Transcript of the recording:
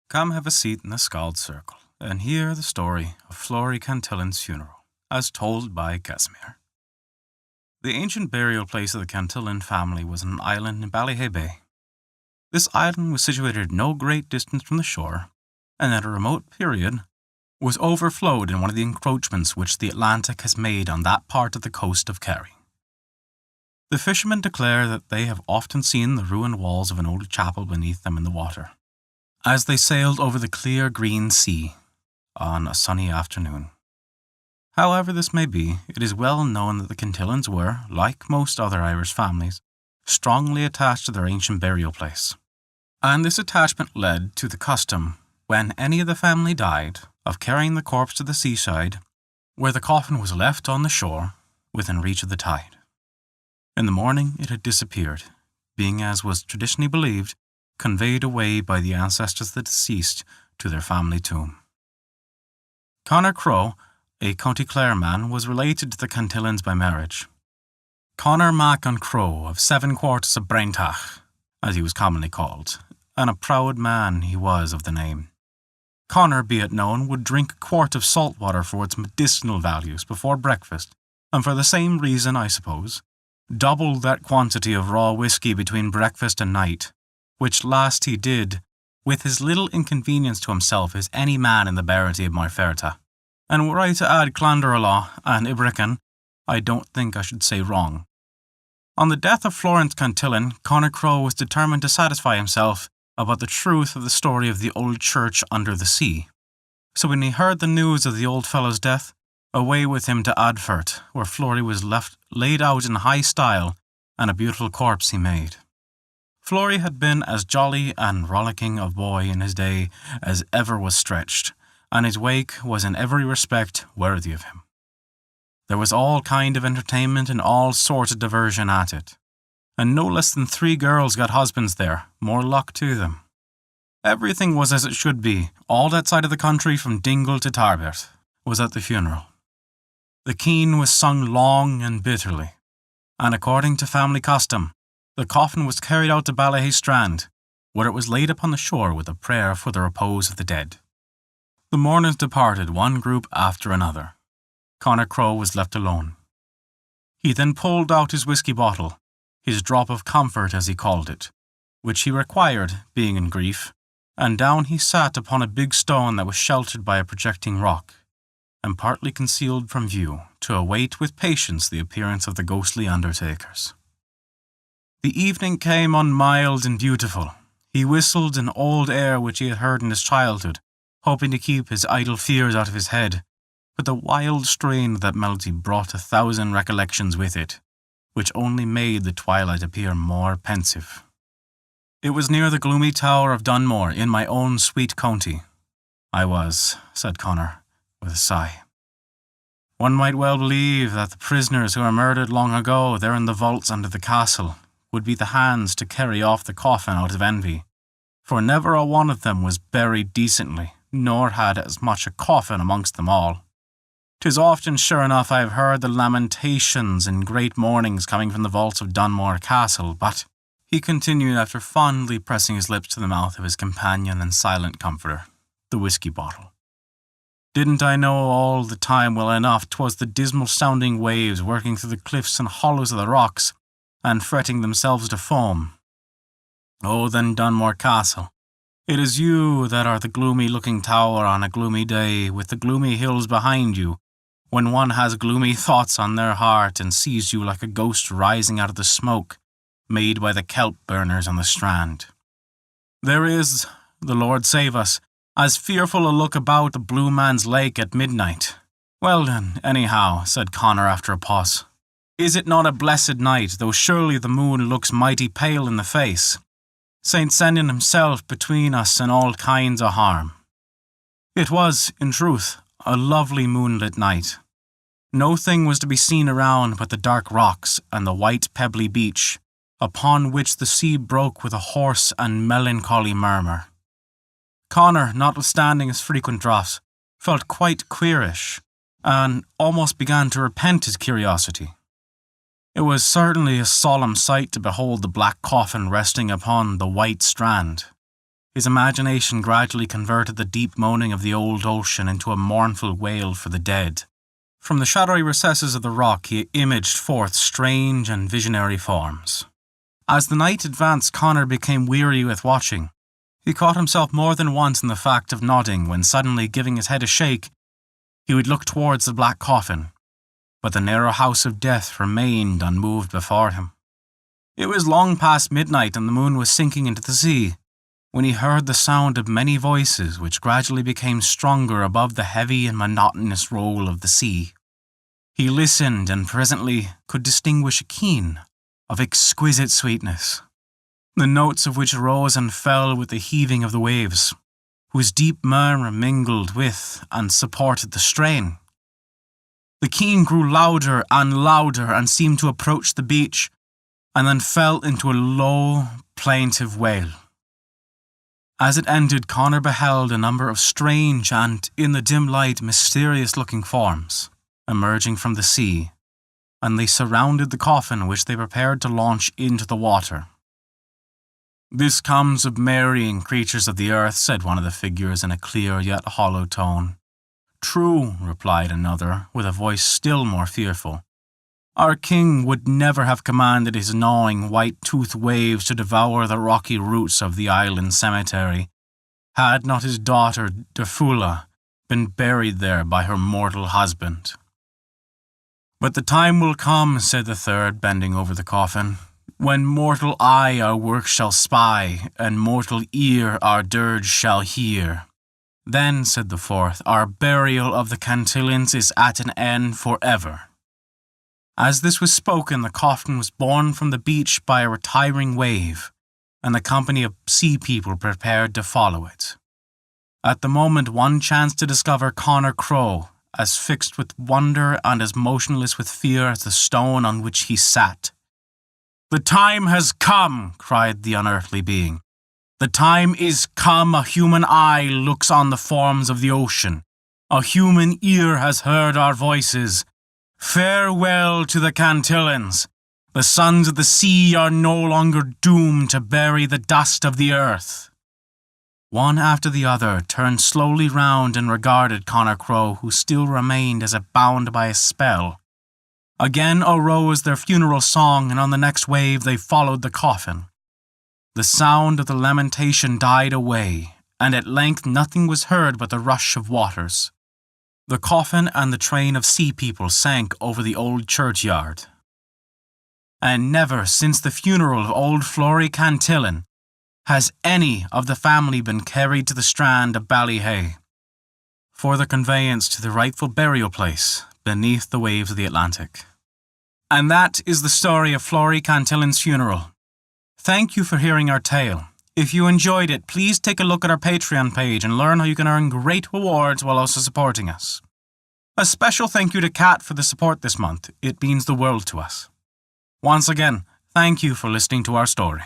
Come have a seat in the Skald circle and hear the story of Flory Cantillon's funeral, as told by Casimir. The ancient burial place of the Cantillon family was on an island in Ballyhay Bay. This island was situated no great distance from the shore, and at a remote period was overflowed in one of the encroachments which the Atlantic has made on that part of the coast of Kerry. The fishermen declare that they have often seen the ruined walls of an old chapel beneath them in the water, as they sailed over the clear green sea on a sunny afternoon. However this may be, it is well known that the Cantillons were, like most other Irish families, strongly attached to their ancient burial place. And this attachment led to the custom, when any of the family died, of carrying the corpse to the seaside, where the coffin was left on the shore, within reach of the tide. In the morning it had disappeared, being, as was traditionally believed, conveyed away by the ancestors of the deceased to their family tomb. Conor Crowe, a County Clare man, was related to the Cantillons by marriage. Conor Mac an Crowe of 7 quarters of Braintach, as he was commonly called, and a proud man he was of the name. Conor, be it known, would drink a quart of salt water for its medicinal values before breakfast, and for the same reason, I suppose, doubled that quantity of raw whiskey between breakfast and night, which last he did with as little inconvenience to himself as any man in the barony of Moyferta. And were I to add Clanderalaw and Ibrican, I don't think I should say wrong. On the death of Florence Cantillon, Conor Crowe was determined to satisfy himself about the truth of the story of the old church under the sea. So when he heard the news of the old fellow's death, away with him to Adfert, where Flory was left laid out in high style, and a beautiful corpse he made. Flory had been as jolly and rollicking a boy in his day as ever was stretched, and his wake was in every respect worthy of him. There was all kind of entertainment and all sorts of diversion at it, and no less than 3 girls got husbands there, more luck to them. Everything was as it should be. All that side of the country from Dingle to Tarbert was at the funeral. The keen was sung long and bitterly, and according to family custom, the coffin was carried out to Ballyhay Strand, where it was laid upon the shore with a prayer for the repose of the dead. The mourners departed one group after another. Conor Crowe was left alone. He then pulled out his whiskey bottle, his drop of comfort as he called it, which he required, being in grief, and down he sat upon a big stone that was sheltered by a projecting rock, and partly concealed from view, to await with patience the appearance of the ghostly undertakers. The evening came on mild and beautiful. He whistled an old air which he had heard in his childhood, hoping to keep his idle fears out of his head, but the wild strain of that melody brought 1,000 recollections with it, which only made the twilight appear more pensive. It was near the gloomy tower of Dunmore in my own sweet county. I was, said Conor, with a sigh. One might well believe that the prisoners who were murdered long ago there in the vaults under the castle would be the hands to carry off the coffin out of envy, for never a one of them was buried decently, nor had as much a coffin amongst them all. 'Tis often sure enough I have heard the lamentations and great mournings coming from the vaults of Dunmore Castle, but, he continued after fondly pressing his lips to the mouth of his companion and silent comforter, the whiskey bottle. Didn't I know all the time well enough 'twas the dismal-sounding waves working through the cliffs and hollows of the rocks, and fretting themselves to foam. Oh, then Dunmore Castle, it is you that are the gloomy-looking tower on a gloomy day, with the gloomy hills behind you, when one has gloomy thoughts on their heart and sees you like a ghost rising out of the smoke made by the kelp burners on the strand. There is, the Lord save us, as fearful a look about the Blue Man's Lake at midnight. Well then, anyhow, said Conor after a pause, is it not a blessed night, though surely the moon looks mighty pale in the face, Saint sending himself between us and all kinds of harm? It was, in truth, a lovely moonlit night. No thing was to be seen around but the dark rocks and the white pebbly beach, upon which the sea broke with a hoarse and melancholy murmur. Conor, notwithstanding his frequent draughts, felt quite queerish, and almost began to repent his curiosity. It was certainly a solemn sight to behold the black coffin resting upon the white strand. His imagination gradually converted the deep moaning of the old ocean into a mournful wail for the dead. From the shadowy recesses of the rock he imaged forth strange and visionary forms. As the night advanced, Connor became weary with watching. He caught himself more than once in the fact of nodding when, suddenly giving his head a shake, he would look towards the black coffin, but the narrow house of death remained unmoved before him. It was long past midnight and the moon was sinking into the sea, when he heard the sound of many voices which gradually became stronger above the heavy and monotonous roll of the sea. He listened and presently could distinguish a keen, of exquisite sweetness, the notes of which rose and fell with the heaving of the waves, whose deep murmur mingled with and supported the strain. The keen grew louder and seemed to approach the beach, and then fell into a low, plaintive wail. As it ended, Connor beheld a number of strange and, in the dim light, mysterious-looking forms emerging from the sea, and they surrounded the coffin which they prepared to launch into the water. "This comes of marrying creatures of the earth," said one of the figures in a clear yet hollow tone. "True," replied another, with a voice still more fearful. "Our king would never have commanded his gnawing, white-toothed waves to devour the rocky roots of the island cemetery, had not his daughter, Derfula, been buried there by her mortal husband." "But the time will come," said the third, bending over the coffin, "when mortal eye our work shall spy, and mortal ear our dirge shall hear. Then," said the fourth, "our burial of the Cantillons is at an end forever." As this was spoken, the coffin was borne from the beach by a retiring wave, and a company of sea people prepared to follow it. At the moment one chanced to discover Connor Crowe, as fixed with wonder and as motionless with fear as the stone on which he sat. "The time has come," cried the unearthly being. "The time is come. A human eye looks on the forms of the ocean. A human ear has heard our voices. Farewell to the Cantillons. The sons of the sea are no longer doomed to bury the dust of the earth." One after the other turned slowly round and regarded Connor Crowe, who still remained as if bound by a spell. Again arose their funeral song, and on the next wave they followed the coffin. The sound of the lamentation died away, and at length nothing was heard but the rush of waters. The coffin and the train of sea people sank over the old churchyard. And never since the funeral of old Flory Cantillon has any of the family been carried to the strand of Ballyhay for the conveyance to the rightful burial place beneath the waves of the Atlantic. And that is the story of Flory Cantillon's funeral. Thank you for hearing our tale. If you enjoyed it, please take a look at our Patreon page and learn how you can earn great rewards while also supporting us. A special thank you to Kat for the support this month. It means the world to us. Once again, thank you for listening to our story.